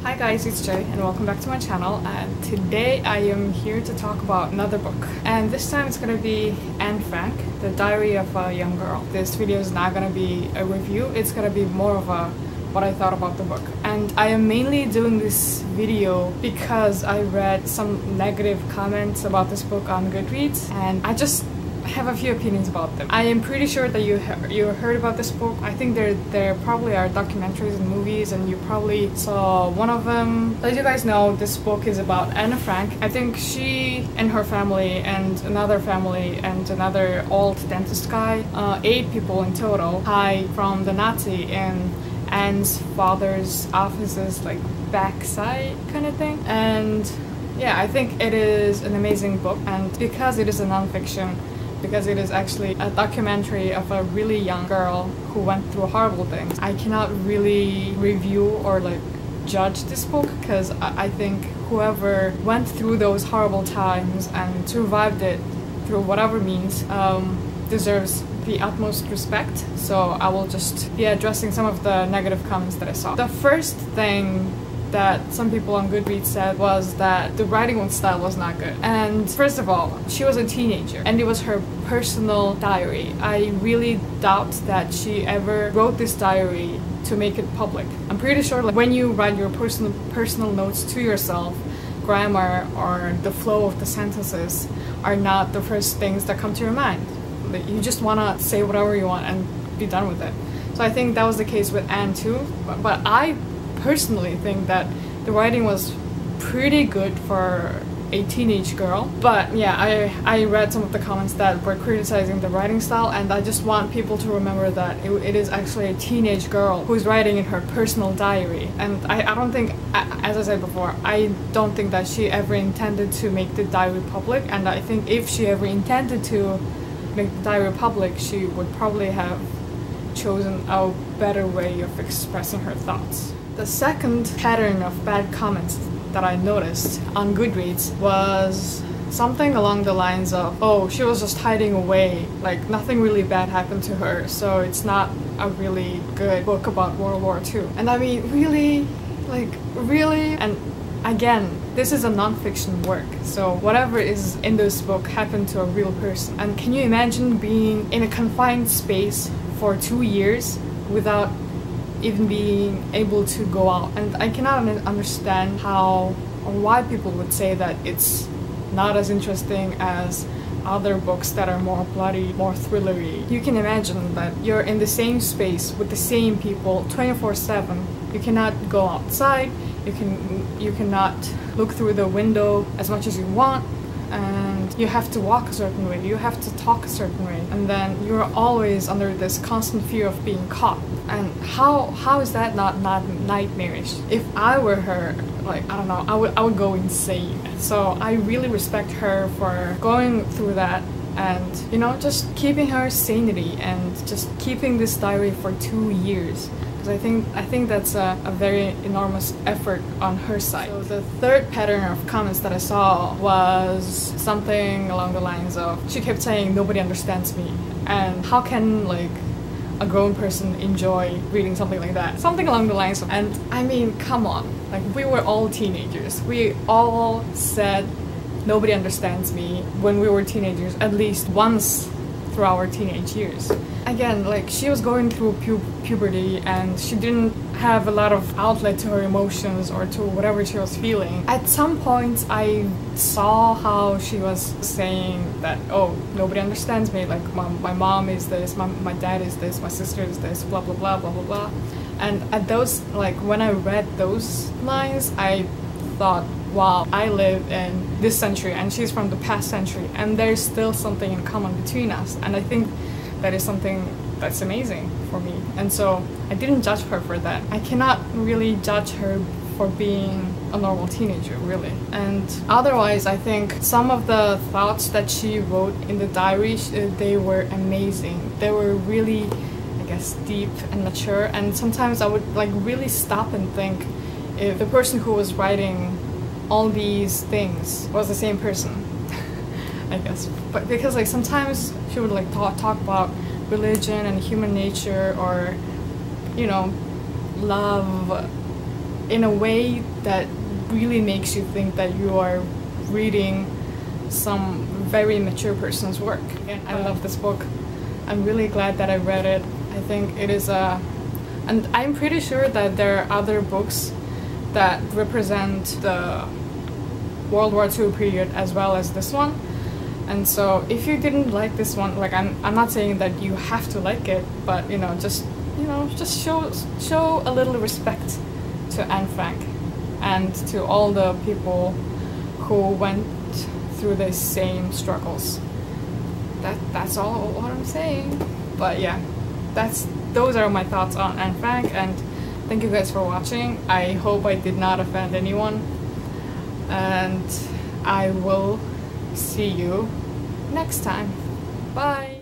Hi guys, it's Jay and welcome back to my channel, and today I am here to talk about another book, and this time it's gonna be Anne Frank, The Diary of a Young Girl. This video is not gonna be a review, it's gonna be more of a what I thought about the book. And I am mainly doing this video because I read some negative comments about this book on Goodreads, and I just have a few opinions about them. I am pretty sure that you heard about this book. I think there probably are documentaries and movies, and you probably saw one of them. As you guys know, this book is about Anne Frank. I think she and her family and another old dentist guy, 8 people in total, hide from the Nazi in Anne's father's office's like backside kind of thing. And yeah, I think it is an amazing book, and because it is a nonfiction, because it is actually a documentary of a really young girl who went through horrible things, I cannot really review or like judge this book, because I think whoever went through those horrible times and survived it through whatever means deserves the utmost respect. So I will just be addressing some of the negative comments that I saw. The first thing that some people on Goodreads said was that the writing style was not good. And first of all, she was a teenager and it was her personal diary. I really doubt that she ever wrote this diary to make it public. I'm pretty sure like when you write your personal notes to yourself, grammar or the flow of the sentences are not the first things that come to your mind. Like, you just want to say whatever you want and be done with it. So I think that was the case with Anne too, but I personally think that the writing was pretty good for a teenage girl. But yeah, I read some of the comments that were criticizing the writing style, and I just want people to remember that it is actually a teenage girl who's writing in her personal diary. And I don't think, as I said before, I don't think that she ever intended to make the diary public, and I think if she ever intended to make the diary public, she would probably have chosen a better way of expressing her thoughts. The second pattern of bad comments that I noticed on Goodreads was something along the lines of, oh, she was just hiding away, like nothing really bad happened to her, so it's not a really good book about World War II. And I mean, really? Like, really? And again, this is a non-fiction work, so whatever is in this book happened to a real person. And can you imagine being in a confined space for 2 years without even being able to go out? And I cannot understand how or why people would say that it's not as interesting as other books that are more bloody, more thrillery. You can imagine that you're in the same space with the same people 24/7. You cannot go outside, you cannot look through the window as much as you want, and you have to walk a certain way, you have to talk a certain way, and then you're always under this constant fear of being caught. And how is that not nightmarish? If I were her, like, I don't know, I would go insane. So I really respect her for going through that, and you know, just keeping her sanity and just keeping this diary for 2 years. I think that's a very enormous effort on her side. So the third pattern of comments that I saw was something along the lines of, she kept saying nobody understands me, and how can like a grown person enjoy reading something like that? Something along the lines of, and I mean, come on, like we were all teenagers. We all said nobody understands me when we were teenagers, at least once through our teenage years. Again, like she was going through puberty and she didn't have a lot of outlet to her emotions or to whatever she was feeling. At some points I saw how she was saying that, oh, nobody understands me, like my mom is this, my dad is this, my sister is this, blah blah blah blah blah blah. And at those, like when I read those lines, I thought, wow, I live in this century and she's from the past century, and there's still something in common between us. And I think that is something that's amazing for me. And so I didn't judge her for that. I cannot really judge her for being a normal teenager, really. And otherwise, I think some of the thoughts that she wrote in the diary, they were amazing. They were really, I guess, deep and mature. And sometimes I would like really stop and think if the person who was writing all these things was the same person. I guess, but because like sometimes she would like talk about religion and human nature, or you know, love in a way that really makes you think that you are reading some very mature person's work. And I love this book. I'm really glad that I read it. I think it is and I'm pretty sure that there are other books that represent the World War II period as well as this one. And so if you didn't like this one, like I'm not saying that you have to like it, but just show a little respect to Anne Frank and to all the people who went through the same struggles. That's all what I'm saying. But yeah, those are my thoughts on Anne Frank, and thank you guys for watching. I hope I did not offend anyone, and I will see you next time. Bye!